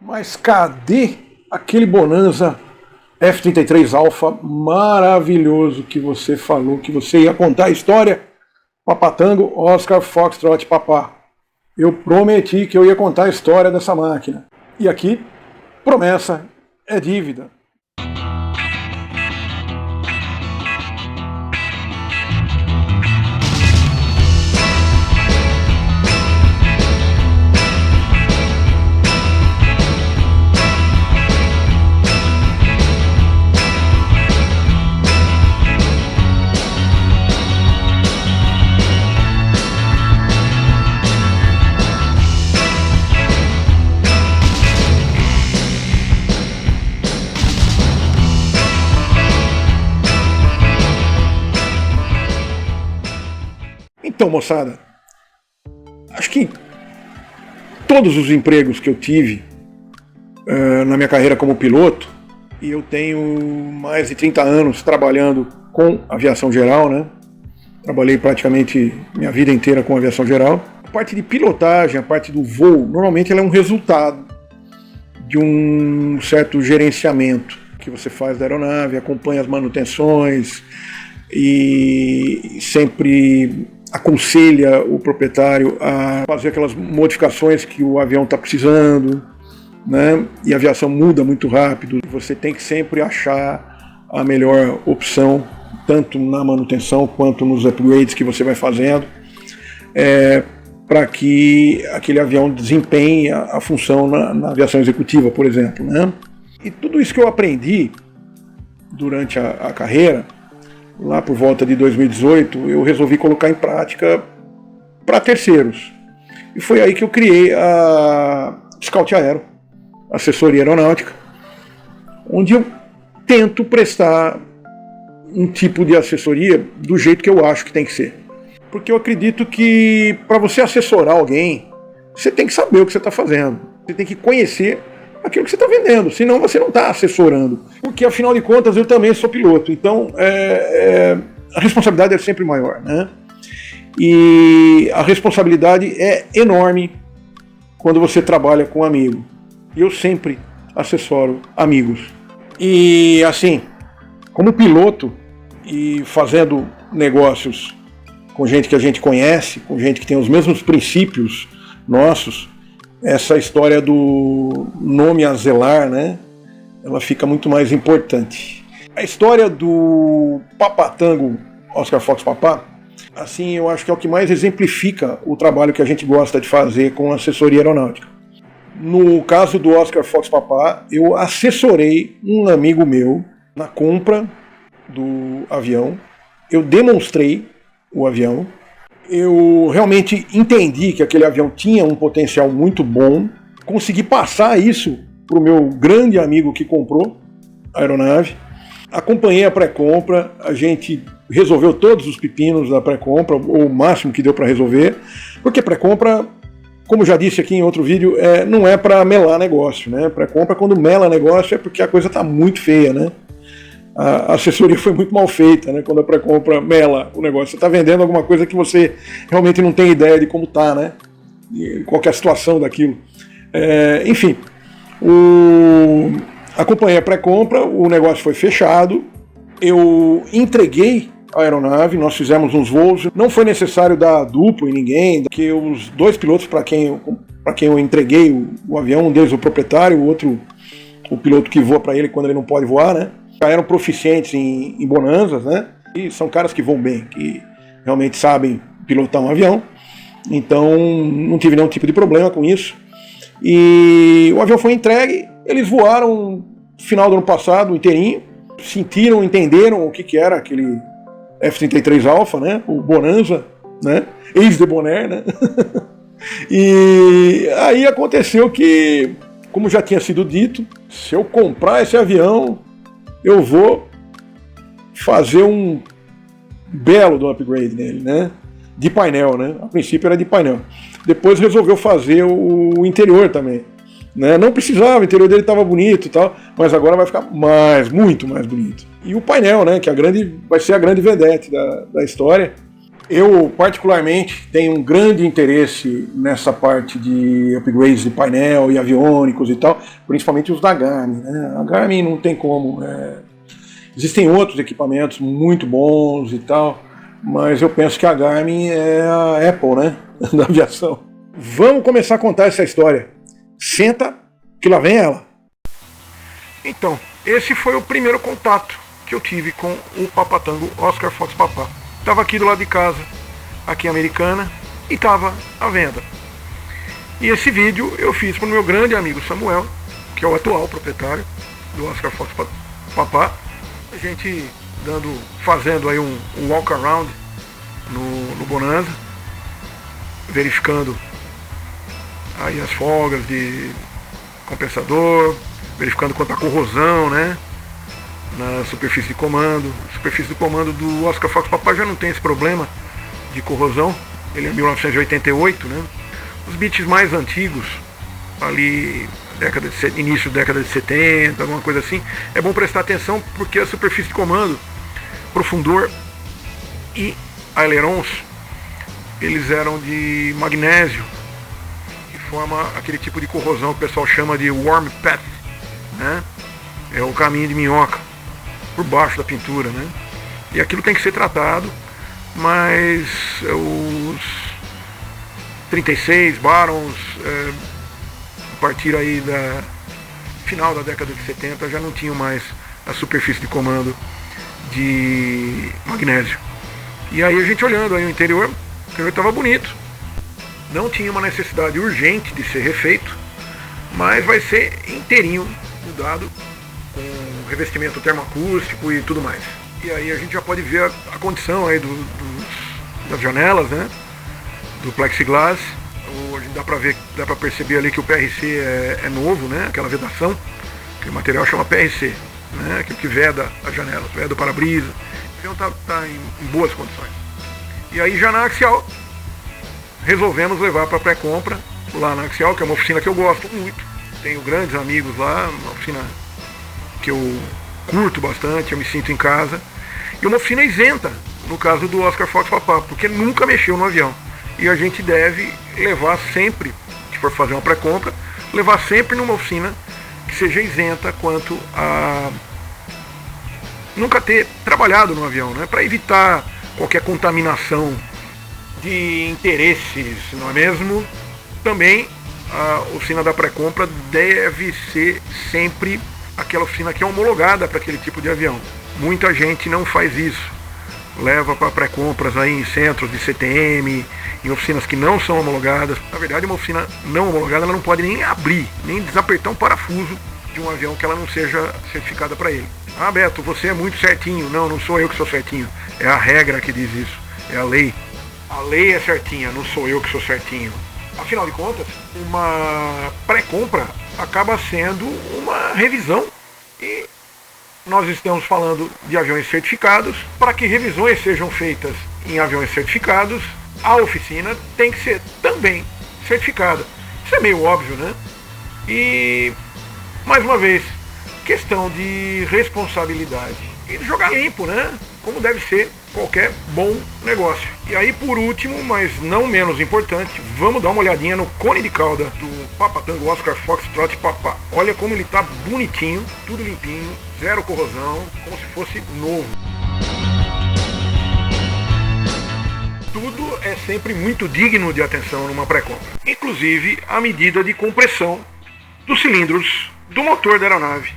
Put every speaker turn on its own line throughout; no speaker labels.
Mas cadê aquele Bonanza F-33 Alpha maravilhoso que você falou que você ia contar a história? Papatango, Oscar Foxtrot, papá. Eu prometi que eu ia contar a história dessa máquina. E aqui, promessa é dívida. Então, moçada, acho que todos os empregos que eu tive na minha carreira como piloto, e eu tenho mais de 30 anos trabalhando com aviação geral, né? Trabalhei praticamente minha vida inteira com aviação geral. A parte de pilotagem, a parte do voo, normalmente ela é um resultado de um certo gerenciamento que você faz da aeronave, acompanha as manutenções e sempre aconselha o proprietário a fazer aquelas modificações que o avião está precisando, né? E a aviação muda muito rápido. Você tem que sempre achar a melhor opção, tanto na manutenção quanto nos upgrades que você vai fazendo, para que aquele avião desempenhe a função na aviação executiva, por exemplo, né? E tudo isso que eu aprendi durante a carreira, lá por volta de 2018, eu resolvi colocar em prática para terceiros. E foi aí que eu criei a Scout Aero, assessoria aeronáutica, onde eu tento prestar um tipo de assessoria do jeito que eu acho que tem que ser. Porque eu acredito que para você assessorar alguém, você tem que saber o que você está fazendo. Você tem que conhecer aquilo que você está vendendo, senão você não está assessorando. Porque, afinal de contas, eu também sou piloto, então a responsabilidade é sempre maior, né? E a responsabilidade é enorme quando você trabalha com um amigo. E eu sempre assessoro amigos. E, assim, como piloto e fazendo negócios com gente que a gente conhece, com gente que tem os mesmos princípios nossos, essa história do nome a zelar, né, ela fica muito mais importante. A história do Papatango Oscar Fox Papá, assim, eu acho que é o que mais exemplifica o trabalho que a gente gosta de fazer com assessoria aeronáutica. No caso do Oscar Fox Papá, eu assessorei um amigo meu na compra do avião, eu demonstrei o avião, eu realmente entendi que aquele avião tinha um potencial muito bom, consegui passar isso para o meu grande amigo que comprou a aeronave, acompanhei a pré-compra, a gente resolveu todos os pepinos da pré-compra, ou o máximo que deu para resolver, porque pré-compra, como já disse aqui em outro vídeo, não é para melar negócio, né? Pré-compra, quando mela negócio, é porque a coisa está muito feia, né? A assessoria foi muito mal feita, né? Quando a pré-compra mela o negócio. Você está vendendo alguma coisa que você realmente não tem ideia de como está, né? Qual que é a situação daquilo. Enfim, acompanhei a pré-compra, o negócio foi fechado, eu entreguei a aeronave, nós fizemos uns voos, não foi necessário dar duplo em ninguém, que os dois pilotos para quem eu entreguei o avião, um deles o proprietário, o outro o piloto que voa para ele quando ele não pode voar, né? Já eram proficientes em bonanzas, né? E são caras que voam bem, que realmente sabem pilotar um avião. Então não tive nenhum tipo de problema com isso. E o avião foi entregue, eles voaram no final do ano passado inteirinho, sentiram, entenderam o que era aquele F-33 Alpha, né? O Bonanza, né? Ex-Debonair, né? E aí aconteceu que, como já tinha sido dito, se eu comprar esse avião, eu vou fazer um belo do upgrade nele, né? De painel, né? A princípio era de painel. Depois resolveu fazer o interior também, né? Não precisava, o interior dele estava bonito e tal, mas agora vai ficar muito mais bonito. E o painel, né? Que vai ser a grande vedete da história. Eu, particularmente, tenho um grande interesse nessa parte de upgrades de painel e aviônicos e tal, principalmente os da Garmin, né? A Garmin não tem como. Existem outros equipamentos muito bons e tal, mas eu penso que a Garmin é a Apple, né? Da aviação. Vamos começar a contar essa história. Senta, que lá vem ela. Então, esse foi o primeiro contato que eu tive com o Papatango Oscar Fox Papa. Estava aqui do lado de casa, aqui em Americana, e estava à venda. E esse vídeo eu fiz para o meu grande amigo Samuel, que é o atual proprietário do Oscar Fox Papa. A gente fazendo aí um walk around no Bonanza, verificando aí as folgas de compensador, verificando quanto a corrosão, né, na superfície de comando. A superfície de comando do Oscar Fox Papa já não tem esse problema de corrosão. Ele é 1988, né? Os bits mais antigos, ali início da década de 70, alguma coisa assim, é bom prestar atenção porque a superfície de comando, profundor e ailerons, eles eram de magnésio, que forma aquele tipo de corrosão que o pessoal chama de worm path, né? É o caminho de minhoca por baixo da pintura, né? E aquilo tem que ser tratado, mas os 36 Barons, a partir aí da final da década de 70, já não tinham mais a superfície de comando de magnésio. E aí a gente olhando aí o interior estava bonito, não tinha uma necessidade urgente de ser refeito, mas vai ser inteirinho mudado, com revestimento termoacústico e tudo mais. E aí a gente já pode ver a condição aí das janelas, né, do plexiglass. Dá para perceber ali que o PRC é novo, né, aquela vedação, que o material chama PRC, né, aquilo que veda as janelas, veda o para-brisa. Então tá em boas condições. E aí já na Axial, resolvemos levar para pré-compra lá na Axial, que é uma oficina que eu gosto muito. Tenho grandes amigos lá, uma oficina que eu curto bastante, eu me sinto em casa. E uma oficina isenta, no caso do Oscar Fox Papa, porque nunca mexeu no avião. E a gente deve levar sempre, se for fazer uma pré-compra, levar sempre numa oficina que seja isenta quanto a nunca ter trabalhado no avião, né? Para evitar qualquer contaminação de interesses, não é mesmo? Também a oficina da pré-compra deve ser sempre aquela oficina que é homologada para aquele tipo de avião. Muita gente não faz isso. Leva para pré-compras aí em centros de CTM, em oficinas que não são homologadas. Na verdade, uma oficina não homologada ela não pode nem abrir, nem desapertar um parafuso de um avião que ela não seja certificada para ele. Ah, Beto, você é muito certinho. Não, não sou eu que sou certinho. É a regra que diz isso. É a lei. A lei é certinha, não sou eu que sou certinho. Afinal de contas, uma pré-compra acaba sendo uma revisão. E nós estamos falando de aviões certificados. Para que revisões sejam feitas em aviões certificados, a oficina tem que ser também certificada. Isso é meio óbvio, né? E, mais uma vez, questão de responsabilidade e de jogar limpo, né? Como deve ser qualquer bom negócio. E aí, por último, mas não menos importante, vamos dar uma olhadinha no cone de cauda do Papatango Oscar Foxtrot Papa. Olha como ele tá bonitinho, tudo limpinho, zero corrosão, como se fosse novo. Tudo é sempre muito digno de atenção numa pré-compra, inclusive a medida de compressão dos cilindros do motor da aeronave.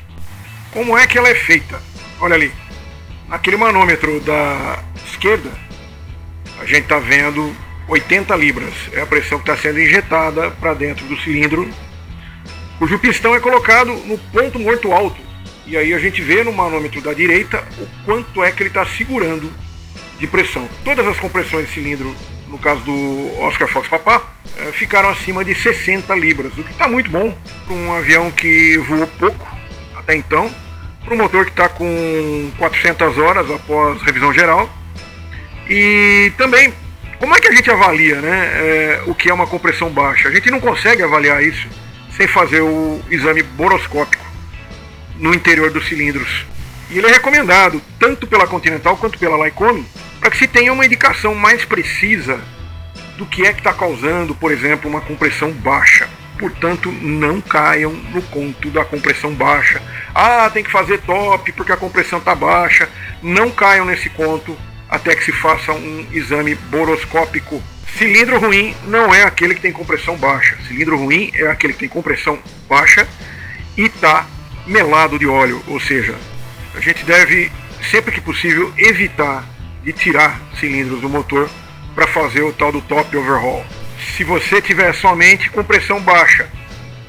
Como é que ela é feita? Olha ali, naquele manômetro da esquerda, a gente está vendo 80 libras, é a pressão que está sendo injetada para dentro do cilindro, cujo pistão é colocado no ponto morto alto. E aí a gente vê no manômetro da direita o quanto é que ele está segurando de pressão. Todas as compressões de cilindro, no caso do Oscar Fox Papa, ficaram acima de 60 libras, o que está muito bom para um avião que voou pouco até então, para um motor que está com 400 horas após revisão geral. E também, como é que a gente avalia, né, o que é uma compressão baixa? A gente não consegue avaliar isso sem fazer o exame boroscópico no interior dos cilindros. E ele é recomendado tanto pela Continental quanto pela Lycoming para para que se tenha uma indicação mais precisa do que é que está causando, por exemplo, uma compressão baixa. Portanto, não caiam no conto da compressão baixa. Ah, tem que fazer top porque a compressão está baixa. Não caiam nesse conto até que se faça um exame boroscópico. Cilindro ruim não é aquele que tem compressão baixa. Cilindro ruim é aquele que tem compressão baixa e está melado de óleo. Ou seja, a gente deve, sempre que possível, evitar de tirar cilindros do motor para fazer o tal do top overhaul. Se você tiver somente compressão baixa,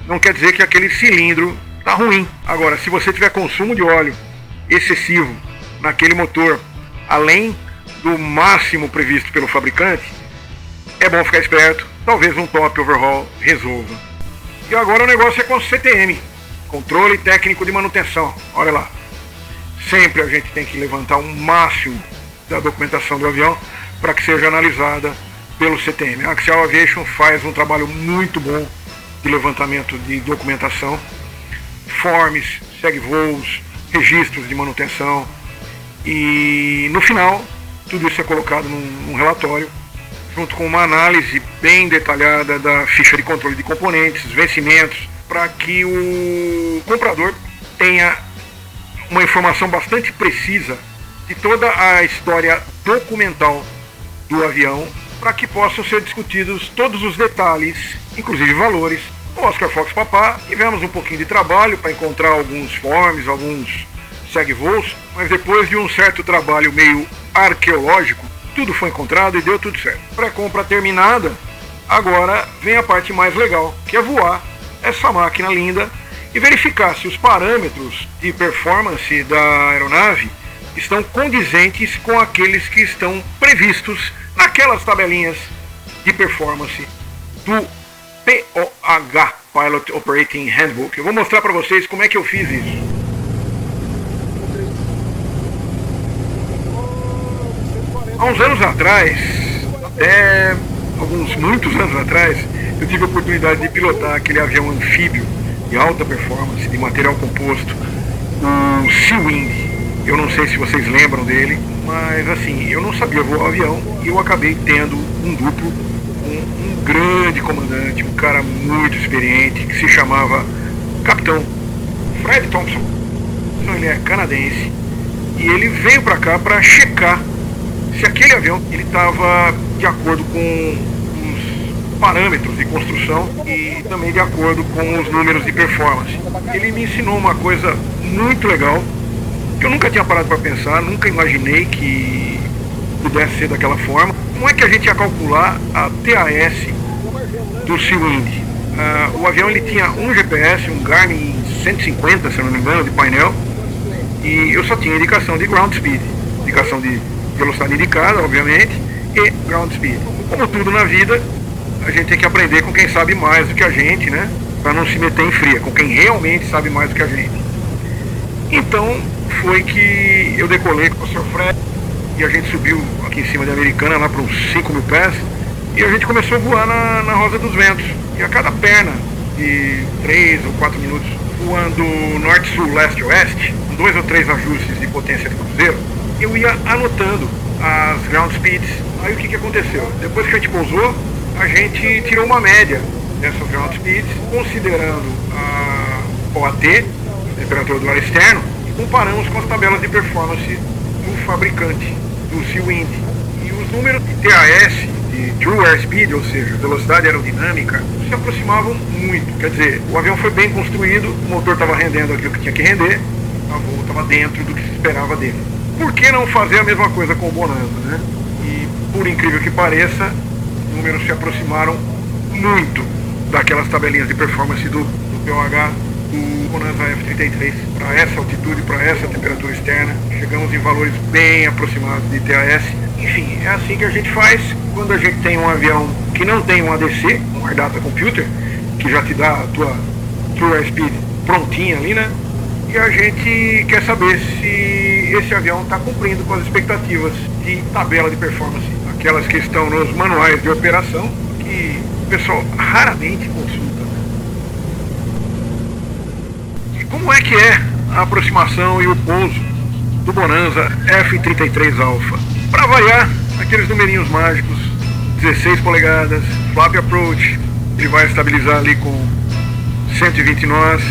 não quer dizer que aquele cilindro está ruim. Agora, se você tiver consumo de óleo excessivo naquele motor, além do máximo previsto pelo fabricante, é bom ficar esperto, talvez um top overhaul resolva. E agora o negócio é com o CTM, Controle Técnico de Manutenção. Olha lá, sempre a gente tem que levantar o máximo da documentação do avião para que seja analisada pelo CTM. A Axial Aviation faz um trabalho muito bom de levantamento de documentação, forms, segue voos, registros de manutenção, e no final tudo isso é colocado num relatório junto com uma análise bem detalhada da ficha de controle de componentes, vencimentos, para que o comprador tenha uma informação bastante precisa de toda a história documental do avião, para que possam ser discutidos todos os detalhes, inclusive valores. O Oscar Fox Papá, tivemos um pouquinho de trabalho para encontrar alguns forms, alguns segue-voos, mas depois de um certo trabalho meio arqueológico, tudo foi encontrado e deu tudo certo. Pré-compra terminada, agora vem a parte mais legal, que é voar essa máquina linda e verificar se os parâmetros de performance da aeronave estão condizentes com aqueles que estão previstos naquelas tabelinhas de performance do POH, Pilot Operating Handbook. Eu vou mostrar para vocês como é que eu fiz isso. Há uns anos atrás, até muitos anos atrás, eu tive a oportunidade de pilotar aquele avião anfíbio de alta performance, de material composto, o Seawind. Eu não sei se vocês lembram dele, mas assim, eu não sabia voar o avião e eu acabei tendo um duplo com um grande comandante, um cara muito experiente, que se chamava Capitão Fred Thompson. Então, ele é canadense e ele veio para cá para checar se aquele avião ele estava de acordo com os parâmetros de construção e também de acordo com os números de performance. Ele me ensinou uma coisa muito legal que eu nunca tinha parado para pensar, nunca imaginei que pudesse ser daquela forma. Como é que a gente ia calcular a TAS do Seawind? O avião ele tinha um GPS, um Garmin 150, se eu não me engano, de painel, e eu só tinha indicação de ground speed, indicação de velocidade indicada, obviamente, e ground speed. Como tudo na vida, a gente tem que aprender com quem sabe mais do que a gente, né? Para não se meter em fria, com quem realmente sabe mais do que a gente. Então, foi que eu decolei com o Sr. Fred e a gente subiu aqui em cima de Americana, lá para uns 5.000 pés, e a gente começou a voar na Rosa dos Ventos. E a cada perna de 3 ou 4 minutos, voando norte-sul, leste-oeste, com 2 ou 3 ajustes de potência de cruzeiro, eu ia anotando as ground speeds. Aí o que aconteceu? Depois que a gente pousou, a gente tirou uma média dessas ground speeds, considerando a OAT, a temperatura do ar externo, e comparamos com as tabelas de performance do fabricante, do Seawind. E os números de TAS, de True Airspeed, ou seja, velocidade aerodinâmica, se aproximavam muito. Quer dizer, o avião foi bem construído, o motor estava rendendo aquilo que tinha que render, a voo estava dentro do que se esperava dele. Por que não fazer a mesma coisa com o Bonanza, né? E, por incrível que pareça, os números se aproximaram muito daquelas tabelinhas de performance do POH do Bonanza F33 para essa altitude, para essa temperatura externa. Chegamos em valores bem aproximados de TAS. Enfim, é assim que a gente faz quando a gente tem um avião que não tem um ADC, um Air Data Computer, que já te dá a tua True Airspeed prontinha ali, né? E a gente quer saber se esse avião está cumprindo com as expectativas de tabela de performance, aquelas que estão nos manuais de operação, que o pessoal raramente consulta. E como é que é a aproximação e o pouso do Bonanza F33 Alpha? Para variar, aqueles numerinhos mágicos, 16 polegadas, flap approach, ele vai estabilizar ali com 120 nós.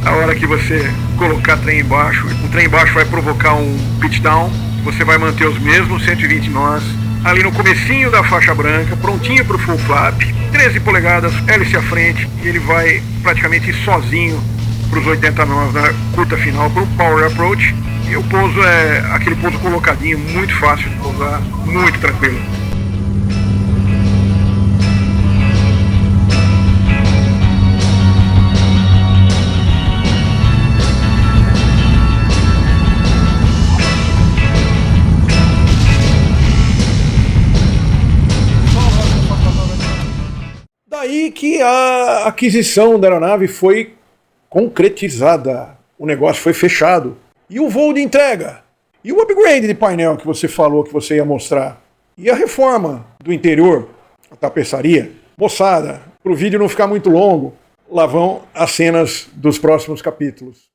A hora que você colocar trem embaixo, o trem embaixo vai provocar um pitch down, você vai manter os mesmos 120 nós. Ali no comecinho da faixa branca, prontinho para o full flap, 13 polegadas, hélice à frente, e ele vai praticamente ir sozinho para os 80 nós na curta final para o power approach. E o pouso é aquele pouso colocadinho, muito fácil de pousar, muito tranquilo. Daí que a aquisição da aeronave foi concretizada, o negócio foi fechado. E o voo de entrega? E o upgrade de painel que você falou que você ia mostrar? E a reforma do interior, a tapeçaria? Moçada, para o vídeo não ficar muito longo, lá vão as cenas dos próximos capítulos.